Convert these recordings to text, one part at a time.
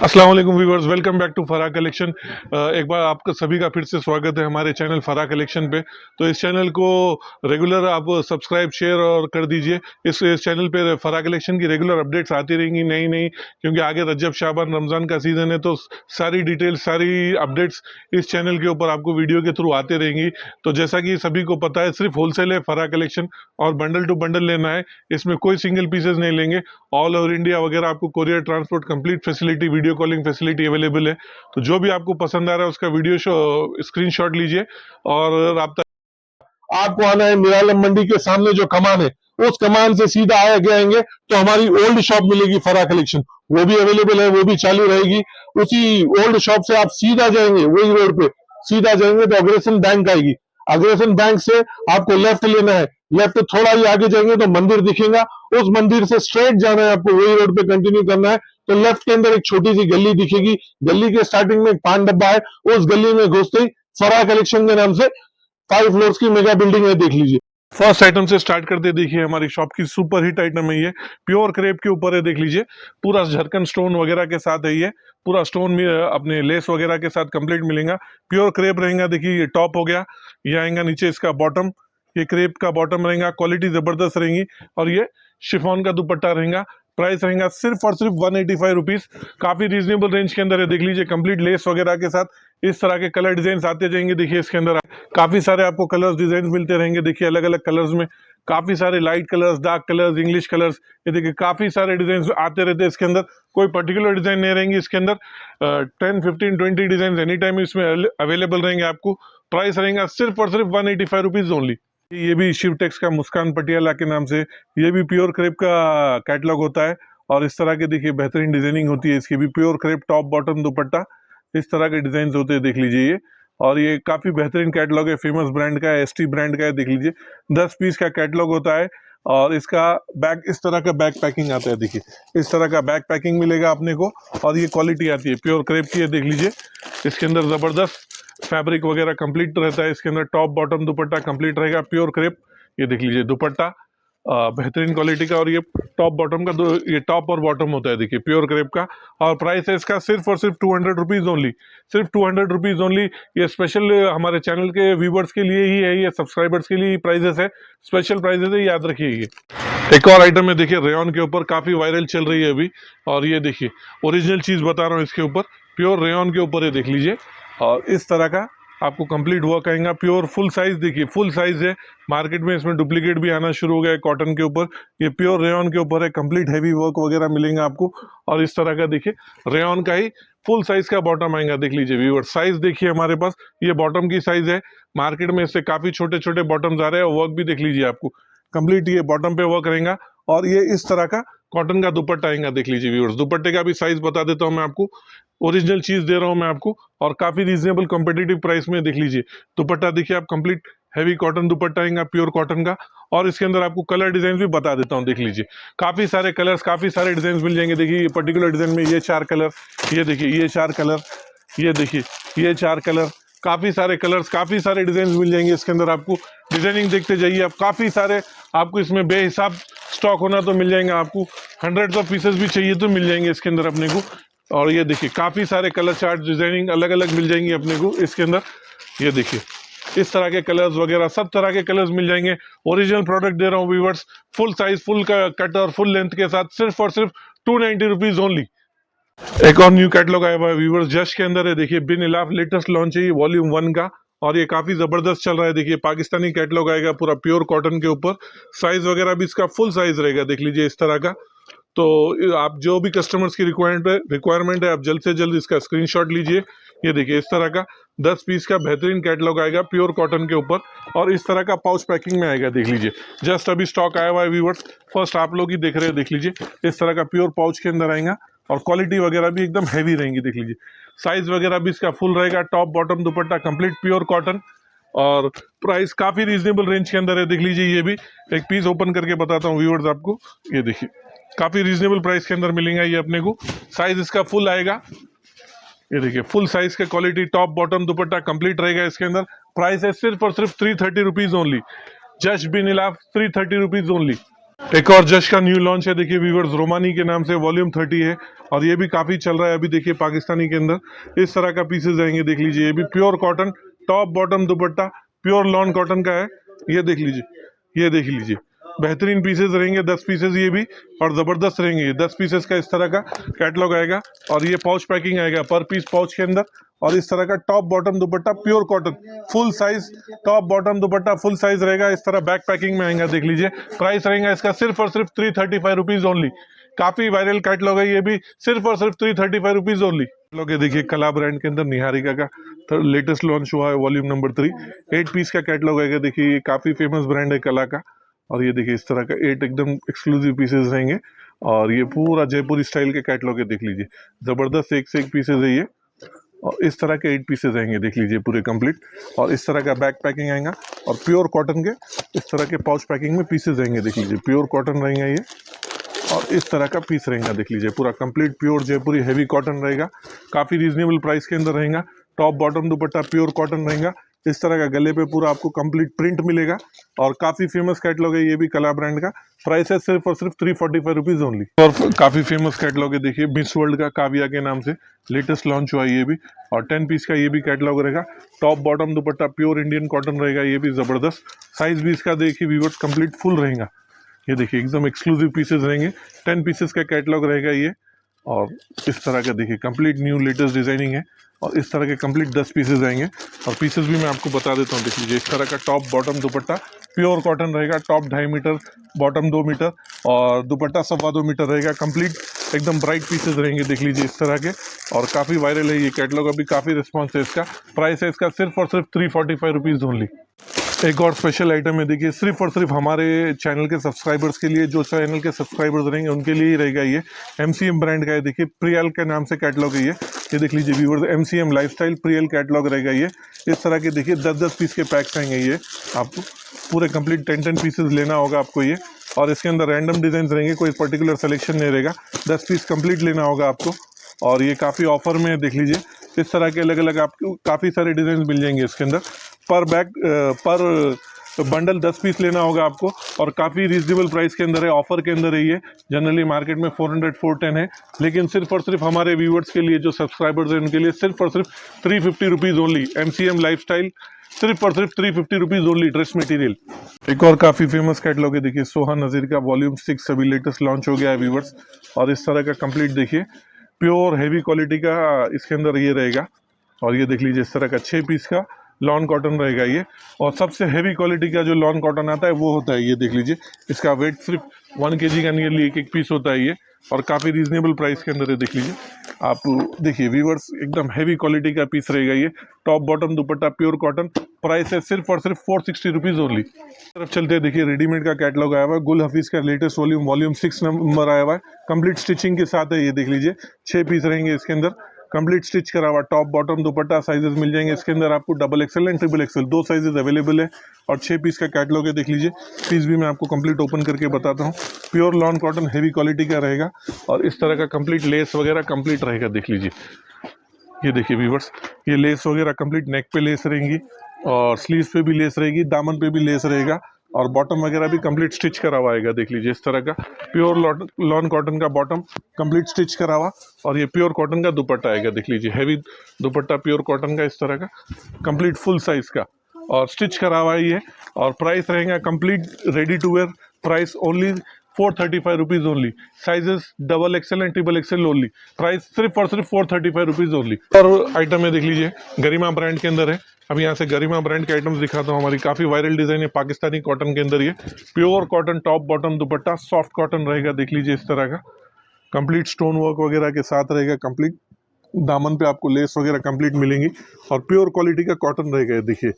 अस्सलाम वालेकुम viewers, welcome back to Farah collection. एक बार आपका सभी का फिर से स्वागत है हमारे चैनल फराह कलेक्शन पे। तो इस चैनल को रेगुलर आप सब्सक्राइब शेयर और कर दीजिए। इस चैनल पे फराह कलेक्शन की रेगुलर अपडेट्स आती रहेंगी नई नई, क्योंकि आगे रजब शाबान रमज़ान का सीज़न है, तो सारी डिटेल्स सारी अपडेट्स इस चैनल के ऊपर आपको वीडियो के थ्रू आते रहेंगी। तो जैसा कि सभी को पता है, सिर्फ होलसेल है फराह कलेक्शन और बंडल टू बंडल लेना है, इसमें कोई सिंगल पीसेस नहीं लेंगे। ऑल ओवर इंडिया वगैरह आपको courier transport complete facility, video calling facility available है। तो जो भी आपको पसंद आ रहा है उसका वीडियो स्क्रीनशॉट लीजिए और राब्ता। आपको आना है मिरालम मंडी के सामने जो कमान है, उस कमान से सीधा आए जाएंगे तो हमारी ओल्ड शॉप मिलेगी फराह कलेक्शन, वो भी अवेलेबल है, वो भी चालू रहेगी। उसी ओल्ड शॉप से आप सीधा जाएंगे, वही रोड पे सीधा जाएंगे तो अग्रेसन बैंक आएगी। अग्रेसन बैंक से आपको लेफ्ट लेना है, लेफ्ट थोड़ा ही आगे जाएंगे तो मंदिर दिखेगा, उस मंदिर से स्ट्रेट जाना है आपको, वही रोड पे कंटिन्यू करना है। तो लेफ्ट के अंदर एक छोटी सी गली दिखेगी, गली के स्टार्टिंग में एक पान डब्बा है, उस गली में घुसते ही फराह कलेक्शन के नाम से 5 फ्लोर्स की मेगा बिल्डिंग है, देख लीजिए। फर्स्ट आइटम से स्टार्ट करते देखिए, हमारी शॉप की सुपर हिट आइटम है ये, प्योर क्रेप के ऊपर है, देख लीजिए। पूरा झरकन स्टोन वगैरह के साथ है ये, पूरा स्टोन में अपने लेस वगैरह के साथ कंप्लीट मिलेगा। प्योर क्रेप रहेगा, देखिए ये टॉप हो गया, ये आएगा नीचे इसका बॉटम, ये क्रेप का बॉटम रहेगा, क्वालिटी जबरदस्त रहेगी। और ये शिफॉन का दुपट्टा रहेगा। प्राइस रहेगा सिर्फ और सिर्फ 185 रुपीज, काफी रीजनेबल रेंज के अंदर है, देख लीजिए। कंप्लीट लेस वगैरह के साथ इस तरह के कलर डिजाइन आते जाएंगे। देखिए इसके अंदर काफी सारे आपको कलर्स डिजाइन मिलते रहेंगे, देखिए अलग अलग कलर्स में, काफी सारे light colours, dark colours, English colours, ये देखिए काफी सारे डिजाइन आते रहते हैं इसके अंदर। कोई पर्टिकुलर डिजाइन नहीं रहेंगे इसके अंदर, 10 15 20 डिजाइन एनी टाइम इसमें अवेलेबल रहेंगे आपको। प्राइस रहेगा सिर्फ और सिर्फ 185 रुपीज ओनली। ये भी शिवटेक्स का मुस्कान पटियाला के नाम से, ये भी प्योर क्रेप का कैटलॉग होता है और इस तरह के देखिए बेहतरीन डिजाइनिंग होती है इसकी भी। प्योर क्रेप टॉप बॉटम दुपट्टा, इस तरह के डिजाइन होते हैं, देख लीजिए ये। और ये काफी बेहतरीन कैटलॉग है, फेमस ब्रांड का है, एसटी ब्रांड का है, देख लीजिए। 10 पीस का कैटलॉग होता है और इसका बैग, इस तरह का बैग पैकिंग आता है, देखिए इस तरह का बैग पैकिंग मिलेगा अपने को। और ये क्वालिटी आती है प्योर क्रेप की है, देख लीजिए। इसके अंदर जबरदस्त फैब्रिक वगैरह कंप्लीट रहता है, इसके अंदर टॉप बॉटम दुपट्टा कंप्लीट रहेगा, प्योर क्रेप। ये देख लीजिए दुपट्टा बेहतरीन क्वालिटी का, और ये टॉप बॉटम का ये टॉप और बॉटम होता है, देखिए प्योर क्रेप का। और प्राइस है इसका सिर्फ और सिर्फ 200 रुपीज ओनली, सिर्फ 200 रुपीज ओनली। ये स्पेशल हमारे चैनल के व्यूवर्स के लिए ही है, ये सब्सक्राइबर्स के लिए प्राइजेस है, स्पेशल प्राइजेस है, याद रखिए। ये एक और आइटम है, देखिए रेयन के ऊपर, काफी वायरल चल रही है अभी। और ये देखिए ओरिजिनल चीज बता रहा हूँ, इसके ऊपर प्योर रेयन के ऊपर है, देख लीजिए। और इस तरह का आपको कंप्लीट वर्क आएगा, प्योर फुल साइज, देखिए फुल साइज है। मार्केट में इसमें डुप्लीकेट भी आना शुरू हो गया है कॉटन के ऊपर, ये प्योर रेयन के ऊपर है, कंप्लीट हैवी वर्क वगैरह मिलेगा आपको। और इस तरह का देखिए रेयन का ही फुल साइज का बॉटम आएगा, देख लीजिए व्यूअर। साइज देखिए हमारे पास, ये बॉटम की साइज है, मार्केट में इससे काफी छोटे छोटे बॉटम्स आ रहे हैं। वर्क भी देख लीजिए आपको, कंप्लीट ये बॉटम पे वर्क रहेगा। और ये इस तरह का कॉटन का दुपट्टा आएगा, देख लीजिए व्यूअर्स। दुपट्टे का भी साइज बता देता हूँ मैं आपको, ओरिजिनल चीज दे रहा हूं मैं आपको और काफी रीजनेबल कॉम्पिटिटिव प्राइस में, देख लीजिए। दुपट्टा देखिए आप, कंप्लीट हैवी कॉटन दुपट्टा आएगा, प्योर कॉटन का। और इसके अंदर आपको कलर डिजाइन भी बता देता हूं, देख लीजिए। काफी सारे कलर्स, काफी सारे डिजाइन मिल जाएंगे। देखिए ये पर्टिकुलर डिजाइन में ये 4 कलर, ये देखिए ये 4 कलर, ये देखिए ये 4 कलर, काफी सारे कलर्स, काफी सारे डिजाइन मिल जाएंगे इसके अंदर आपको। डिजाइनिंग देखते जाइए आप, काफी सारे आपको इसमें बेहिसाब स्टॉक होना तो मिल जाएंगे आपको, हंड्रेड्स ऑफ पीसेस भी चाहिए तो मिल जाएंगे इसके अंदर अपने को। और ये देखिए काफी सारे कलर चार्ट, डिजाइनिंग अलग अलग मिल जाएंगी अपने को इसके अंदर। ये देखिए इस तरह के कलर्स वगैरह, सब तरह के कलर्स मिल जाएंगे। ओरिजिनल प्रोडक्ट दे रहा हूँ viewers, full size, full cut और फुल लेंथ के साथ, सिर्फ और सिर्फ 290 रुपीज ओनली। एक और न्यू कैटलॉग आया हुआ है व्यूअर्स, जस्ट के अंदर है, देखिए बिन इलाफ लेटेस्ट लॉन्च है ये, वॉल्यूम 1 का। और ये काफी जबरदस्त चल रहा है, देखिए पाकिस्तानी कैटलॉग आएगा पूरा प्योर कॉटन के ऊपर। साइज वगैरह भी इसका फुल साइज रहेगा, देख लीजिए इस तरह का। तो आप जो भी कस्टमर्स की रिक्वायरमेंट है, आप जल्द से जल्द इसका स्क्रीनशॉट लीजिए। ये देखिए इस तरह का 10 पीस का बेहतरीन कैटलॉग आएगा प्योर कॉटन के ऊपर, और इस तरह का पाउच पैकिंग में आएगा, देख लीजिए। जस्ट अभी स्टॉक आया हुआ है व्यूअर्स, फर्स्ट आप लोग ही देख रहे हैं, देख लीजिए इस तरह का प्योर पाउच के अंदर आएगा। और क्वालिटी वगैरह भी एकदम हैवी रहेंगी, देख लीजिए। साइज वगैरह भी इसका फुल रहेगा, top bottom dupatta complete pure cotton. और प्राइस काफी रीजनेबल रेंज के अंदर है, देख लीजिए। ये भी एक पीस ओपन करके बताता हूँ व्यूअर्स आपको, ये देखिए काफी रीजनेबल प्राइस के अंदर मिलेगा ये अपने को। साइज इसका फुल आएगा, ये देखिए फुल साइज का quality, top bottom dupatta complete रहेगा इसके अंदर। प्राइस है सिर्फ और सिर्फ 330 रुपीज ओनली, जस्ट बिन इलाफ 330 रुपीज ओनली। एक और जश का न्यू लॉन्च है, देखिए व्यूवर्स, रोमानी के नाम से, वॉल्यूम 30 है और ये भी काफी चल रहा है अभी। देखिए पाकिस्तानी के अंदर इस तरह का पीसेस आएंगे, देख लीजिए। ये भी प्योर कॉटन, टॉप बॉटम दुपट्टा प्योर लॉन कॉटन का है। ये देख लीजिए, ये देख लीजिए, बेहतरीन पीसेस रहेंगे, 10 पीसेस ये भी, और जबरदस्त रहेंगे ये 10 पीसेस का। इस तरह का कैटलॉग आएगा और ये पाउच पैकिंग आएगा पर पीस पाउच के अंदर। और इस तरह का टॉप बॉटम दुपट्टा pure cotton full size, top bottom दुपट्टा फुल साइज रहेगा। इस तरह बैक पैकिंग में आएगा, देख लीजिए। प्राइस रहेगा इसका सिर्फ और सिर्फ 335 रुपीज ओनली। काफी वायरल कैटलॉग है ये भी, सिर्फ और सिर्फ 335 रुपीज ओनली। लोग ये देखिए कला ब्रांड के अंदर निहारिका का लेटेस्ट लॉन्च हुआ है, वॉल्यूम नंबर 3, 8 पीस का कैटलॉग आएगा। देखिए ये काफी फेमस ब्रांड है कला का। और ये देखिए इस तरह का 8 एकदम एक्सक्लूसिव पीसेस रहेंगे और ये पूरा जयपुरी स्टाइल के कैटलॉग है, देख लीजिए। जबरदस्त एक से एक पीसेस है ये और इस तरह के 8 पीसेस आएंगे, देख लीजिए पूरे कंप्लीट। और इस तरह का बैक पैकिंग आएगा और प्योर कॉटन के इस तरह के पाउच पैकिंग में पीसेस आएंगे, देख लीजिए। प्योर कॉटन रहेंगे ये और इस तरह का पीस रहेगा, देख लीजिए। पूरा कंप्लीट प्योर जयपुरी हैवी कॉटन रहेगा, काफ़ी रीजनेबल प्राइस के अंदर रहेगा। टॉप बॉटम दुपट्टा प्योर कॉटन रहेगा। इस तरह का गले पे पूरा आपको कंप्लीट प्रिंट मिलेगा और काफ़ी फेमस कैटलॉग है ये भी कला ब्रांड का। प्राइस है सिर्फ और सिर्फ 345 रुपीज़ ओनली। और काफ़ी फेमस कैटलॉग है, देखिए मिस वर्ल्ड का काव्या के नाम से लेटेस्ट लॉन्च हुआ है ये भी और 10 पीस का ये भी कैटलॉग रहेगा। टॉप बॉटम दुपट्टा प्योर इंडियन कॉटन रहेगा, ये भी ज़बरदस्त। साइज भी इसका देखिए व्यूअर्स कंप्लीट फुल रहेगा। ये देखिए एकदम एक्सक्लूसिव पीसेस रहेंगे, 10 पीसेस का कैटलॉग रहेगा ये। और इस तरह का देखिए कंप्लीट न्यू लेटेस्ट डिजाइनिंग है और इस तरह के कंप्लीट 10 पीसेस आएंगे। और पीसेस भी मैं आपको बता देता हूँ, देख लीजिए। इस तरह का टॉप बॉटम दुपट्टा प्योर कॉटन रहेगा, टॉप 2.5 मीटर, बॉटम 2 मीटर और दुपट्टा 2.25 मीटर रहेगा। कंप्लीट एकदम ब्राइट पीसेस रहेंगे, देख लीजिए इस तरह के। और काफ़ी वायरल है ये कैटलॉग, अभी काफ़ी रिस्पॉन्स है इसका। प्राइस है इसका सिर्फ और सिर्फ 345 रुपीज़ ओनली। एक और स्पेशल आइटम है, देखिए सिर्फ और सिर्फ हमारे चैनल के सब्सक्राइबर्स के लिए, जो चैनल के सब्सक्राइबर्स रहेंगे उनके लिए ही रहेगा ये। MCM ब्रांड का है, देखिए प्रियल के नाम से कैटलॉग है ये देख लीजिए viewers. MCM lifestyle Priyal catalogue रहेगा ये। इस तरह के देखिए 10-10 पीस के पैक्स आएंगे ये, आपको पूरे कंप्लीट 10-10 पीसेस लेना होगा आपको ये। और इसके अंदर रैंडम डिजाइन रहेंगे, कोई पर्टिकुलर सिलेक्शन नहीं रहेगा, 10 पीस कंप्लीट लेना होगा आपको। और ये काफ़ी ऑफर में है, देख लीजिए। इस तरह के अलग अलग आपको काफ़ी सारे डिजाइन मिल जाएंगे इसके अंदर। पर बैग पर बंडल 10 पीस लेना होगा आपको और काफ़ी रीजनेबल प्राइस के अंदर है, ऑफर के अंदर है ये। जनरली मार्केट में 400-410 है, लेकिन सिर्फ और सिर्फ हमारे व्यूवर्स के लिए, जो सब्सक्राइबर्स हैं उनके लिए सिर्फ और सिर्फ 350 रुपीज़ ओनली। MCM लाइफस्टाइल सिर्फ और सिर्फ 350 रुपीज़ ओनली ड्रेस मटेरियल। एक और काफ़ी फेमस कैटलॉग है, देखिए सोहा नज़ीर का वॉल्यूम 6 अभी लेटेस्ट लॉन्च हो गया है व्यूवर्स। और इस तरह का कंप्लीट देखिए प्योर हैवी क्वालिटी का इसके अंदर ये रहेगा। और ये देख लीजिए इस तरह का 6 पीस का लॉन कॉटन रहेगा ये। और सबसे हैवी क्वालिटी का जो लॉन कॉटन आता है वो होता है ये, देख लीजिए। इसका वेट सिर्फ 1 kg का नियरली एक पीस होता है ये और काफ़ी रीजनेबल प्राइस के अंदर है, देख लीजिए आप। देखिए व्यूवर्स एकदम हैवी क्वालिटी का पीस रहेगा ये। टॉप बॉटम दुपट्टा प्योर कॉटन, प्राइस है सिर्फ और सिर्फ 460 रुपीज़ ओनली। तरफ चलते हैं, देखिए रेडीमेड का कैटलॉग आया हुआ है, गुल हफीज़ का लेटेस्ट वॉल्यूम 6 नंबर आया हुआ है। कंप्लीट स्टिचिंग के साथ है ये, देख लीजिए। 6 पीस रहेंगे इसके अंदर, कंप्लीट स्टिच करा हुआ। टॉप बॉटम दुपट्टा साइजेस मिल जाएंगे इसके अंदर आपको, XXL and XXL 2 sizes available है। और 6 पीस का कैटलॉग है, देख लीजिए। पीस भी मैं आपको कंप्लीट ओपन करके बताता हूँ। Pure lawn cotton heavy quality का रहेगा और इस तरह का कंप्लीट लेस वगैरह कंप्लीट रहेगा, देख लीजिए। ये देखिए व्यूवर्स, ये लेस वगैरह कंप्लीट नेक पे लेस रहेंगी और स्लीव्स पे भी लेस रहेगी, दामन पे भी लेस रहेगा और बॉटम वगैरह भी कंप्लीट स्टिच करा हुआ आएगा, देख लीजिए। इस तरह का प्योर लॉन कॉटन का बॉटम कंप्लीट स्टिच करा हुआ और ये प्योर कॉटन का दुपट्टा आएगा, देख लीजिए। हैवी दुपट्टा प्योर कॉटन का इस तरह का कंप्लीट फुल साइज का और स्टिच करा हुआ है ये। और प्राइस रहेगा complete ready to wear, price only 435 rupees only. Sizes XXL and XXL only, price सिर्फ और सिर्फ 435 रुपीज़ ओनली। और आइटम है, देख लीजिए गरिमा ब्रांड के अंदर है। अभी यहाँ से गरिमा ब्रांड के आइटम्स दिखाता हूँ। हमारी काफ़ी वायरल डिज़ाइन है पाकिस्तानी कॉटन के अंदर। ये प्योर कॉटन टॉप बॉटम दुपट्टा सॉफ्ट कॉटन रहेगा, देख लीजिए इस तरह का। कंप्लीट स्टोन वर्क वगैरह के साथ रहेगा, कंप्लीट दामन पे आपको लेस वगैरह कंप्लीट मिलेंगी और प्योर क्वालिटी का कॉटन रहेगा, देखिए।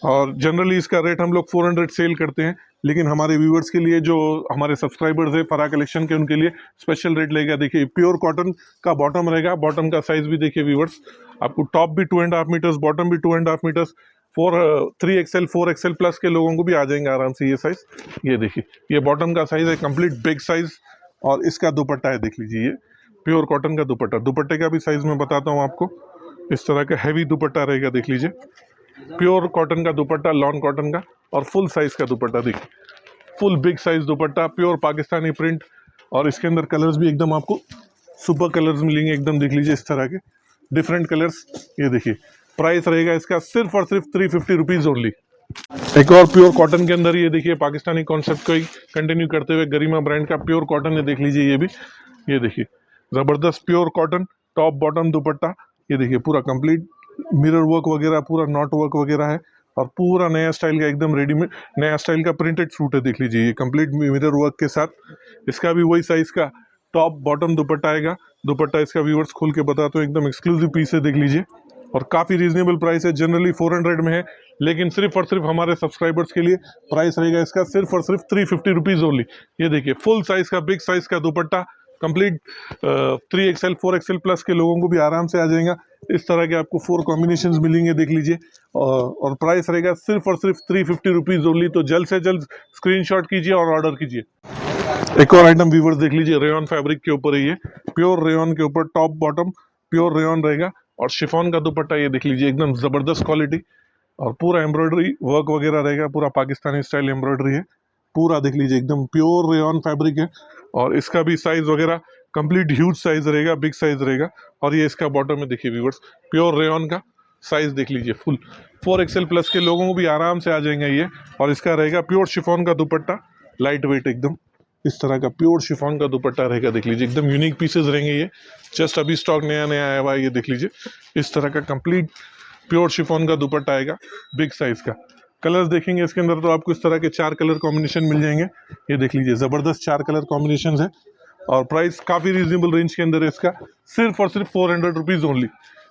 और जनरली इसका रेट हम लोग 400 सेल करते हैं, लेकिन हमारे व्यूवर्स के लिए, जो हमारे सब्सक्राइबर्स है फरा कलेक्शन के, उनके लिए स्पेशल रेट लगेगा। देखिए प्योर कॉटन का बॉटम रहेगा, बॉटम का साइज भी देखिए व्यूवर्स, आपको टॉप भी 2.5 मीटर्स, बॉटम भी 2.5 मीटर्स, 3XL 4XL प्लस के लोगों को भी आ जाएंगे आराम से ये साइज। ये देखिए ये बॉटम का साइज है कंप्लीट बिग साइज और इसका दुपट्टा है, देख लीजिए। ये प्योर कॉटन का दुपट्टा, दुपट्टे का भी साइज मैं बताता हूँ आपको। इस तरह का हैवी दुपट्टा रहेगा, देख लीजिए। प्योर कॉटन का दुपट्टा लॉन कॉटन का और फुल साइज का दुपट्टा, देखिए फुल बिग साइज दुपट्टा, प्योर पाकिस्तानी प्रिंट, और इसके अंदर कलर्स भी एकदम आपको सुपर कलर्स मिलेंगे एकदम, देख लीजिए इस तरह के डिफरेंट कलर्स। ये देखिए प्राइस रहेगा इसका सिर्फ और सिर्फ 350 रुपीज ओनली। एक और प्योर कॉटन के अंदर ये देखिए पाकिस्तानी कॉन्सेप्ट को ही कंटिन्यू करते हुए गरिमा ब्रांड का प्योर कॉटन है, देख लीजिए ये भी, ये देखिए जबरदस्त प्योर कॉटन, टॉप बॉटम दुपट्टा, ये देखिए पूरा कंप्लीट मिरर वर्क वगैरह, पूरा नॉट वर्क वगैरह है, और पूरा नया स्टाइल का एकदम रेडीमेड नया स्टाइल का प्रिंटेड सूट है, देख लीजिए ये कंप्लीट मिरर वर्क के साथ। इसका भी वही साइज का टॉप बॉटम दुपट्टा आएगा। दुपट्टा इसका व्यूअर्स खोल के बताते हो, एकदम एक्सक्लूसिव पीस है, देख लीजिए, और काफ़ी रीजनेबल प्राइस है। जनरली 400 में है, लेकिन सिर्फ और सिर्फ हमारे सब्सक्राइबर्स के लिए प्राइस रहेगा इसका सिर्फ और सिर्फ 350 रुपीज़ ओनली। ये देखिए फुल साइज का बिग साइज का दुपट्टा, कंप्लीट 3XL 4XL प्लस के लोगों को भी आराम से आ जाएगा। इस तरह के आपको 4 कॉम्बिनेशंस मिलेंगे, देख लीजिए, और प्राइस रहेगा सिर्फ और सिर्फ 350 रुपीज़ ओनली। तो जल्द से जल्द स्क्रीनशॉट कीजिए और ऑर्डर कीजिए। एक और आइटम व्यूअर्स देख लीजिए, रेयन फैब्रिक के ऊपर है ये, प्योर रेयन के ऊपर टॉप बॉटम प्योर रेयन रहेगा, और शिफॉन का दुपट्टा ये देख लीजिए, एकदम जबरदस्त क्वालिटी, और पूरा एम्ब्रॉयडरी वर्क वगैरह रहेगा, पूरा पाकिस्तानी स्टाइल एम्ब्रॉयडरी है, पूरा देख लीजिए एकदम प्योर रेयन फैब्रिक है। और इसका भी साइज वगैरह कंप्लीट ह्यूज साइज रहेगा, बिग साइज रहेगा। और ये इसका बॉटम में देखिए व्यूअर्स, प्योर रेयन का साइज देख लीजिए, फुल 4XL प्लस के लोगों को भी आराम से आ जाएंगे ये। और इसका रहेगा प्योर शिफॉन का दुपट्टा, लाइट वेट एकदम, इस तरह का प्योर शिफॉन का दुपट्टा रहेगा, देख लीजिए एकदम यूनिक पीसेस रहेंगे ये, जस्ट अभी स्टॉक नया नया आया हुआ है। ये देख लीजिए इस तरह का कंप्लीट प्योर शिफॉन का दुपट्टा आएगा, बिग साइज का। कलर्स देखेंगे इसके अंदर तो आपको इस तरह के 4 कलर कॉम्बिनेशन मिल जाएंगे, ये देख लीजिए जबरदस्त 4 कलर कॉम्बिनेशन है, और प्राइस काफ़ी रीजनेबल रेंज के अंदर है इसका, सिर्फ और सिर्फ 400 रुपीज़ ओनली।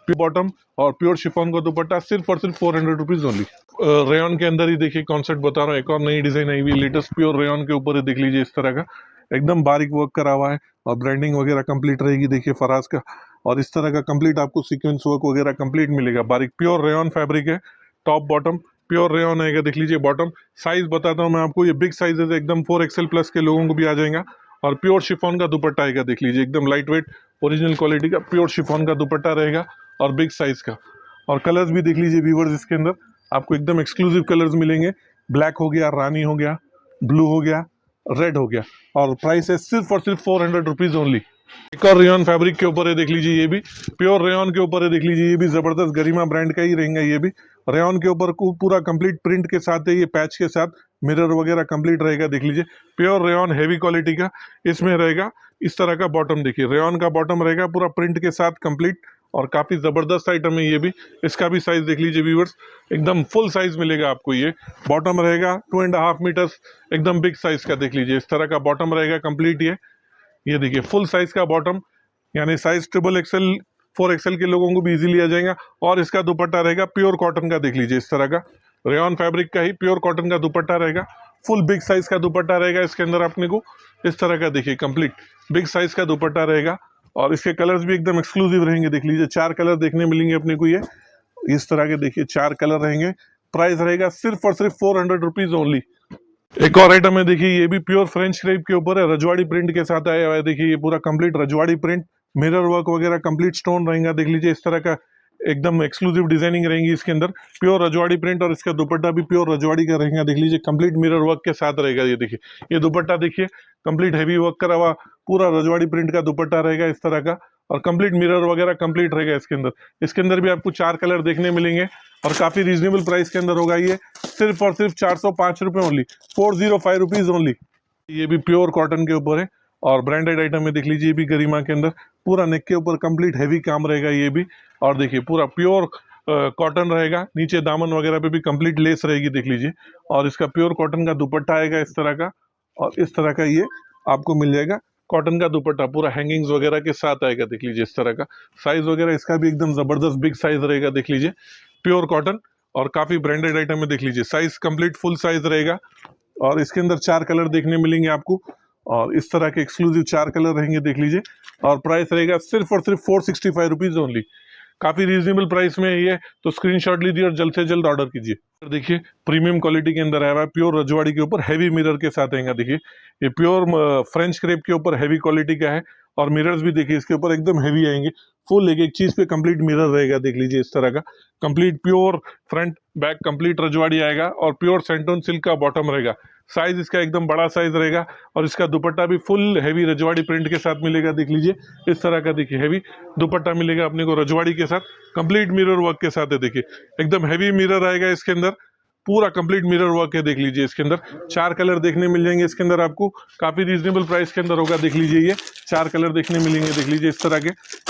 प्योर बॉटम और प्योर शिफॉन का दुपट्टा सिर्फ और सिर्फ 400 रुपीज़ ओनली। रेयन के अंदर ही देखिए कॉन्सेप्ट बता रहा हूँ, एक और नई डिजाइन आई हुई लेटेस्ट प्योर रेयन के ऊपर है, देख लीजिए इस तरह का एकदम बारीक वर्क करा हुआ है, और ब्रांडिंग वगैरह कंप्लीट रहेगी, देखिए फराज का, और इस तरह का कंप्लीट आपको सीक्वेंस वर्क वगैरह कंप्लीट मिलेगा, बारीक प्योर रेयन फैब्रिक है, टॉप बॉटम प्योर रेयन आएगा, देख लीजिए बॉटम साइज बताता हूँ मैं आपको, ये बिग साइज है एकदम, 4XL प्लस के लोगों को भी आ जाएगा। और प्योर शिफॉन का दुपट्टा आएगा, देख लीजिए एकदम लाइट वेट ओरिजिनल क्वालिटी का प्योर शिफॉन का दुपट्टा रहेगा, और बिग साइज का। और कलर्स भी देख लीजिए व्यूअर्स, इसके अंदर आपको एकदम एक्सक्लूसिव कलर्स मिलेंगे, ब्लैक हो गया, रानी हो गया, ब्लू हो गया, रेड हो गया, और प्राइस है सिर्फ और सिर्फ 400 रुपीज़ ओनली। एक और रेयन फैब्रिक के ऊपर है, देख लीजिए ये भी प्योर रेयन के ऊपर है, देख लीजिए ये भी जबरदस्त गरिमा ब्रांड का ही रहेगा। ये भी रेयन के ऊपर को पूरा कंप्लीट प्रिंट के साथ है, ये पैच के साथ मिरर वगैरह कंप्लीट रहेगा, देख लीजिए प्योर रेयन हैवी क्वालिटी का। इसमें रहेगा इस तरह का बॉटम, देखिए रेयन का बॉटम रहेगा पूरा प्रिंट के साथ कंप्लीट, और काफ़ी ज़बरदस्त आइटम है ये भी। इसका भी साइज़ देख लीजिए व्यूअर्स, एकदम फुल साइज़ मिलेगा आपको। ये बॉटम रहेगा 2.5 मीटर्स, एकदम बिग साइज़ का, देख लीजिए इस तरह का बॉटम रहेगा कंप्लीट। ये देखिए फुल साइज़ का बॉटम, यानी साइज़ XXL 4XL के लोगों को भी इजीली आ जाएगा। और इसका दुपट्टा रहेगा प्योर कॉटन का, देख लीजिए इस तरह का रेयन फैब्रिक का ही प्योर कॉटन का दुपट्टा रहेगा, फुल बिग साइज़ का दुपट्टा रहेगा इसके अंदर अपने को, इस तरह का देखिए कंप्लीट बिग साइज़ का दुपट्टा रहेगा। और इसके कलर्स भी एकदम एक्सक्लूसिव रहेंगे, देख लीजिए 4 कलर देखने मिलेंगे अपने को, ये इस तरह के देखिए 4 कलर रहेंगे। प्राइस रहेगा सिर्फ और सिर्फ 400 रुपीज़ ओनली। एक और आइटम है, देखिए ये भी प्योर फ्रेंच क्रेप के ऊपर है, रजवाड़ी प्रिंट के साथ आया हुआ है, देखिए ये पूरा कंप्लीट रजवाड़ी प्रिंट, मिरर वर्क वगैरह कंप्लीट स्टोन रहेगा, देख लीजिए इस तरह का एकदम एक्सक्लूसिव डिजाइनिंग रहेंगी इसके अंदर, प्योर रजवाड़ी प्रिंट। और इसका दुपट्टा भी प्योर रजवाड़ी का रहेगा, देख लीजिए कंप्लीट मिरर वर्क के साथ रहेगा। ये देखिए ये दुपट्टा देखिए कंप्लीट हैवी वर्क करा हुआ पूरा रजवाड़ी प्रिंट का दुपट्टा रहेगा इस तरह का, और कंप्लीट मिरर वगैरह कंप्लीट रहेगा इसके अंदर। इसके अंदर भी आपको 4 कलर देखने मिलेंगे, और काफ़ी रीजनेबल प्राइस के अंदर होगा ये, सिर्फ और सिर्फ 405 रुपये ओनली, 405 रुपीज़ ओनली। ये भी प्योर कॉटन के ऊपर है, और ब्रांडेड आइटम है, देख लीजिए ये भी गरिमा के अंदर पूरा नेक के ऊपर कंप्लीट हैवी काम रहेगा ये भी। और देखिए पूरा प्योर कॉटन रहेगा, नीचे दामन वगैरह पे भी कंप्लीट लेस रहेगी, देख लीजिए। और इसका प्योर कॉटन का दुपट्टा आएगा इस तरह का, और इस तरह का ये आपको मिल जाएगा कॉटन का दुपट्टा, पूरा हैंगिंग्स वगैरह के साथ आएगा, देख लीजिए इस तरह का। साइज वगैरह इसका भी एकदम जबरदस्त बिग साइज रहेगा, देख लीजिए प्योर कॉटन, और काफी ब्रांडेड आइटम है, देख लीजिए साइज कंप्लीट फुल साइज रहेगा। और इसके अंदर 4 कलर देखने मिलेंगे आपको, और इस तरह के एक्सक्लूसिव 4 कलर रहेंगे, देख लीजिए। और प्राइस रहेगा सिर्फ और सिर्फ 465 रुपीज ओनली, काफी रीजनेबल प्राइस में है ये, तो स्क्रीनशॉट लीजिए और जल्द से जल्द ऑर्डर कीजिए। देखिए प्रीमियम क्वालिटी के अंदर आया हुआ है, प्योर रजवाड़ी के ऊपर हैवी मिरर के साथ आएगा, देखिए ये प्योर फ्रेंच क्रेप के ऊपर हैवी क्वालिटी का है, और मिरर्स भी देखिए इसके ऊपर एकदम हैवी आएंगे, फुल एक एक चीज पे कंप्लीट मिरर रहेगा, देख लीजिए इस तरह का complete pure front back complete रजवाड़ी आएगा और प्योर सेंटोन सिल्क का बॉटम रहेगा। साइज इसका एकदम बड़ा साइज रहेगा और इसका दुपट्टा भी फुल हैवी रजवाड़ी प्रिंट के साथ मिलेगा, देख लीजिए इस तरह का देखिए हैवी दुपट्टा मिलेगा अपने को रजवाड़ी के साथ, कंप्लीट मिरर वर्क के साथ है, देखिए एकदम हैवी मिरर आएगा इसके अंदर, पूरा कंप्लीट मिरर वर्क है, देख लीजिए इसके अंदर 4 कलर देखने मिल जाएंगे इसके अंदर आपको, काफी रीजनेबल प्राइस के अंदर होगा, देख लीजिए ये 4 कलर देखने मिलेंगे, देख लीजिए इस तरह के,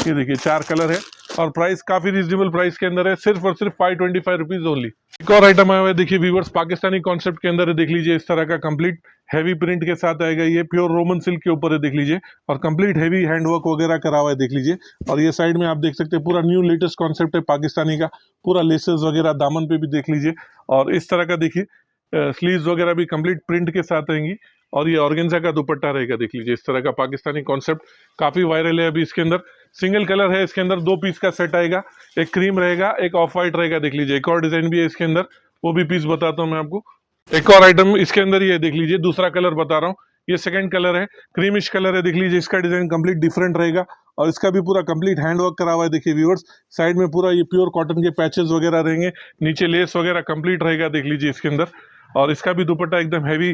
ये देखिए 4 कलर है और प्राइस काफी रीजनेबल प्राइस के अंदर है, सिर्फ और सिर्फ 525 रुपीज ओनली। एक और आइटम आया हुआ है देखिए व्यूवर्स, पाकिस्तानी कॉन्सेप्ट के अंदर है, देख लीजिए इस तरह का कंप्लीट हैवी प्रिंट के साथ आएगा, ये प्योर रोमन सिल्क के ऊपर है, देख लीजिए और कंप्लीट हैवी हैंडवर्क वगैरह करा हुआ है, देख लीजिए। और ये साइड में आप देख सकते हैं पूरा न्यू लेटेस्ट कॉन्सेप्ट है पाकिस्तानी का, पूरा लेसेस वगैरह दामन पे भी देख लीजिए और इस तरह का देखिए स्लीव्स वगैरह भी कंप्लीट प्रिंट के साथ रहेंगी और ये ऑर्गेन्जा का दुपट्टा रहेगा, देख लीजिए इस तरह का पाकिस्तानी कॉन्सेप्ट काफी वायरल है अभी। इसके अंदर सिंगल कलर है, इसके अंदर 2 पीस का सेट आएगा, एक क्रीम रहेगा एक ऑफ वाइट रहेगा, देख लीजिए एक और डिजाइन भी है इसके अंदर, वो भी पीस बताता हूँ मैं आपको। एक और आइटम इसके अंदर ही है, देख लीजिए दूसरा कलर बता रहा हूँ, ये सेकंड कलर है, क्रीमिश कलर है, देख लीजिए इसका डिजाइन कंप्लीट डिफरेंट रहेगा और इसका भी पूरा कंप्लीट हैंडवर्क करा हुआ है, देखिए व्यूअर्स साइड में पूरा ये प्योर कॉटन के पैचेस वगैरह रहेंगे, नीचे लेस वगैरह कंप्लीट रहेगा, देख लीजिए इसके अंदर। और इसका भी दुपट्टा एकदम हैवी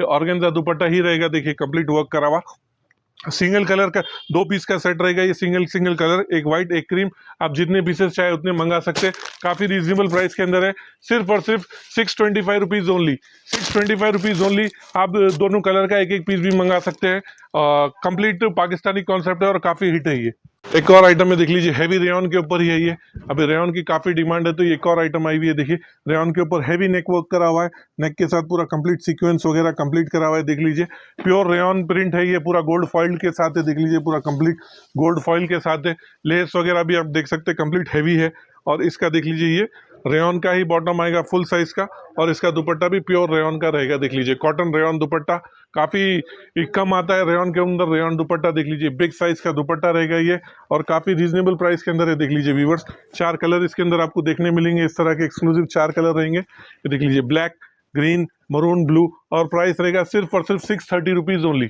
ऑर्गेन्जा दुपट्टा ही रहेगा, देखिए कंप्लीट वर्क करा हुआ, सिंगल कलर का 2 पीस का सेट रहेगा, ये सिंगल कलर, एक व्हाइट एक क्रीम, आप जितने पीसेस चाहे उतने मंगा सकते हैं, काफी रीजनेबल प्राइस के अंदर है, सिर्फ और सिर्फ 625 रुपीज ओनली, 625 रुपीज ओनली। आप दोनों कलर का एक एक पीस भी मंगा सकते हैं, कंप्लीट पाकिस्तानी कॉन्सेप्ट है और काफी हिट है ये। एक और आइटम है, देख लीजिए हैवी रेयन के ऊपर ही है ये, अभी रेयन की काफी डिमांड है तो ये एक और आइटम आई हुई है, देखिए रेयन के ऊपर हैवी नेक वर्क करा हुआ है, नेक के साथ पूरा कंप्लीट सीक्वेंस वगैरह कंप्लीट करा हुआ है, देख लीजिए प्योर रेयन प्रिंट है ये, पूरा गोल्ड फॉइल के साथ है, देख लीजिए पूरा कंप्लीट गोल्ड फॉइल के साथ है, लेस वगैरह भी आप देख सकते हैं कंप्लीट हैवी है और इसका देख लीजिए ये रेयन का ही बॉटम आएगा फुल साइज का और इसका दुपट्टा भी प्योर रेयन का रहेगा, देख लीजिए कॉटन रेयन दुपट्टा, काफी कम आता है रेयन के अंदर रेयन दुपट्टा, देख लीजिए बिग साइज का दुपट्टा रहेगा ये और काफी रीजनेबल प्राइस के अंदर है, देख लीजिए व्यूवर्स 4 कलर इसके अंदर आपको देखने मिलेंगे, इस तरह के एक्सक्लूसिव 4 कलर रहेंगे, ये देख लीजिए ब्लैक ग्रीन मरून ब्लू और प्राइस रहेगा सिर्फ और सिर्फ 630 रुपीज ओनली।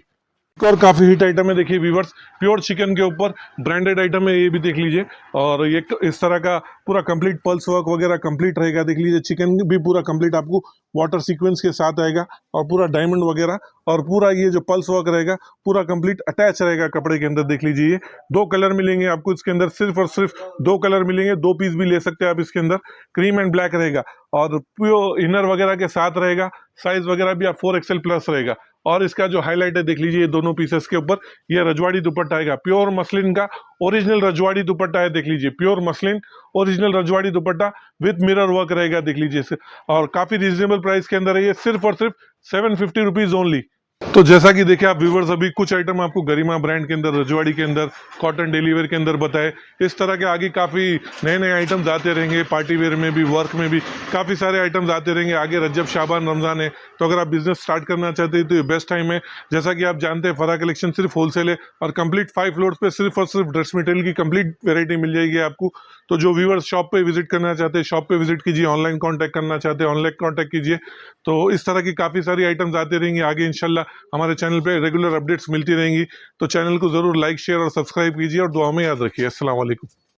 और काफी हिट आइटम है देखिए व्यूवर्स, प्योर चिकन के ऊपर ब्रांडेड आइटम है, ये भी देख लीजिए और ये इस तरह का पूरा कंप्लीट पल्स वर्क वगैरह कंप्लीट रहेगा, देख लीजिए चिकन भी पूरा कंप्लीट आपको वाटर सीक्वेंस के साथ आएगा और पूरा डायमंड वगैरह और पूरा ये जो पल्स वर्क रहेगा पूरा कंप्लीट अटैच रहेगा कपड़े के अंदर, देख लीजिए 2 कलर मिलेंगे आपको इसके अंदर, सिर्फ और सिर्फ 2 कलर मिलेंगे, 2 पीस भी ले सकते हैं आप इसके अंदर, क्रीम एंड ब्लैक रहेगा और प्योर इनर वगैरह के साथ रहेगा, साइज वगैरह भी आप 4XL प्लस रहेगा और इसका जो हाईलाइट है देख लीजिए दोनों पीसेस के ऊपर ये रजवाड़ी दुपट्टा आएगा, प्योर मसलिन का ओरिजिनल रजवाड़ी दुपट्टा है, देख लीजिए pure muslin original Rajwadi dupatta with mirror work रहेगा, देख लीजिए और काफी रीजनेबल प्राइस के अंदर है ये, सिर्फ और सिर्फ 750 रुपीज ओनली। तो जैसा कि देखिए आप व्यूवर्स अभी कुछ आइटम आपको गरिमा ब्रांड के अंदर रजवाड़ी के अंदर कॉटन डेली वेयर के अंदर बताए, इस तरह के आगे काफ़ी नए नए आइटम्स आते रहेंगे, पार्टी वेयर में भी वर्क में भी काफ़ी सारे आइटम्स आते रहेंगे, आगे रजब शाबान रमज़ान है तो अगर आप बिजनेस स्टार्ट करना चाहते हैं तो ये बेस्ट टाइम है। जैसा कि आप जानते हैं फरा कलेक्शन सिर्फ होलसेल है और कंप्लीट 5 फ्लोर्स पे सिर्फ और सिर्फ ड्रेस मटेरियल की कंप्लीट वेरायटी मिल जाएगी आपको। तो जो व्यूवर्स शॉप पे विजिट करना चाहते हैं शॉप पे विजिट कीजिए, ऑनलाइन कांटेक्ट करना चाहते हैं ऑनलाइन कांटेक्ट कीजिए। तो इस तरह की काफ़ी सारी आइटम्स आते रहेंगी आगे इंशाल्लाह, हमारे चैनल पे रेगुलर अपडेट्स मिलती रहेंगी। तो चैनल को जरूर लाइक शेयर और सब्सक्राइब कीजिए और दुआ में याद रखिए। अस्सलाम वालेकुम।